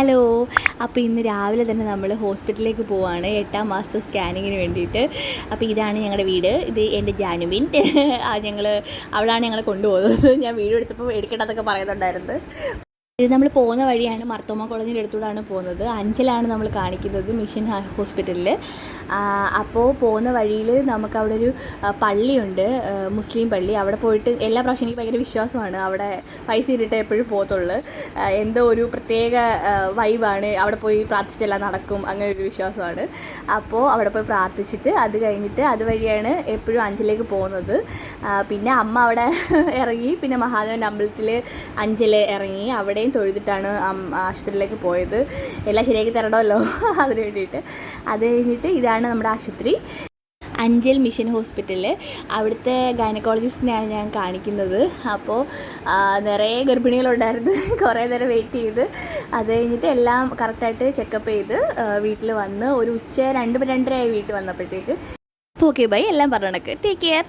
Hello. അപ്പോൾ ഇന്ന് രാവിലെ തന്നെ നമ്മൾ ഹോസ്പിറ്റലിലേക്ക് പോവാണ് 8ാം മാസത്തെ സ്കാനിങ്ങിന് വേണ്ടിയിട്ട്. അപ്പോൾ ഇതാണ് ഞങ്ങളുടെ വീട്. ഇത് എൻ്റെ ജാനുവിൻ. അവളാണ് ഞങ്ങളെ കൊണ്ടുപോകുന്നത്. ഞാൻ വീഡിയോ എടുത്തപ്പോൾ എടുക്കേണ്ടതൊക്കെ പറയുന്നുണ്ടായിരുന്നു. ഇത് നമ്മൾ പോകുന്ന വഴിയാണ് മർത്തോമ കോളേജിൻ്റെ അടുത്തൂടെയാണ് പോകുന്നത്. അഞ്ചലാണ് നമ്മൾ കാണിക്കുന്നത് മിഷൻ ഹോസ്പിറ്റലിൽ. അപ്പോൾ പോകുന്ന വഴിയിൽ നമുക്ക് അവിടെ ഒരു പള്ളിയുണ്ട്, മുസ്ലിം പള്ളി. അവിടെ പോയിട്ട് എല്ലാ പ്രാവശ്യം എനിക്ക് ഭയങ്കര വിശ്വാസമാണ്. അവിടെ പൈസ ഇട്ടിട്ട് എപ്പോഴും പോകത്തുള്ളൂ. എന്തോ ഒരു പ്രത്യേക വൈബാണ്. അവിടെ പോയി പ്രാർത്ഥിച്ചെല്ലാം നടക്കും, അങ്ങനെ ഒരു വിശ്വാസമാണ്. അപ്പോൾ അവിടെ പോയി പ്രാർത്ഥിച്ചിട്ട് അത് കഴിഞ്ഞിട്ട് അതുവഴിയാണ് എപ്പോഴും അഞ്ചലേക്ക് പോകുന്നത്. പിന്നെ അമ്മ അവിടെ ഇറങ്ങി, പിന്നെ മഹാദേവൻ്റെ അമ്പലത്തിൽ അഞ്ചൽ ഇറങ്ങി അവിടെയും തൊഴുതിട്ടാണ് ആശുപത്രിയിലേക്ക് പോയത്. എല്ലാം ശരിയാക്കി തരണമല്ലോ അതിന് വേണ്ടിയിട്ട്. അത് കഴിഞ്ഞിട്ട് ഇതാണ് നമ്മുടെ ആശുപത്രി, അഞ്ചൽ മിഷൻ ഹോസ്പിറ്റലിൽ. അവിടുത്തെ ഗൈനക്കോളജിസ്റ്റിനെയാണ് ഞാൻ കാണിക്കുന്നത്. അപ്പോൾ നിറയെ ഗർഭിണികളുണ്ടായിരുന്നു. കുറേ നേരം വെയിറ്റ് ചെയ്ത് അത് കഴിഞ്ഞിട്ട് എല്ലാം കറക്റ്റായിട്ട് ചെക്കപ്പ് ചെയ്ത് വീട്ടിൽ വന്ന് ഒരു ഉച്ച 2-2:30 ആയി വീട്ടിൽ വന്നപ്പോഴത്തേക്ക്. ഓക്കെ ബൈ, എല്ലാം പറഞ്ഞ കണക്ക്. Take care.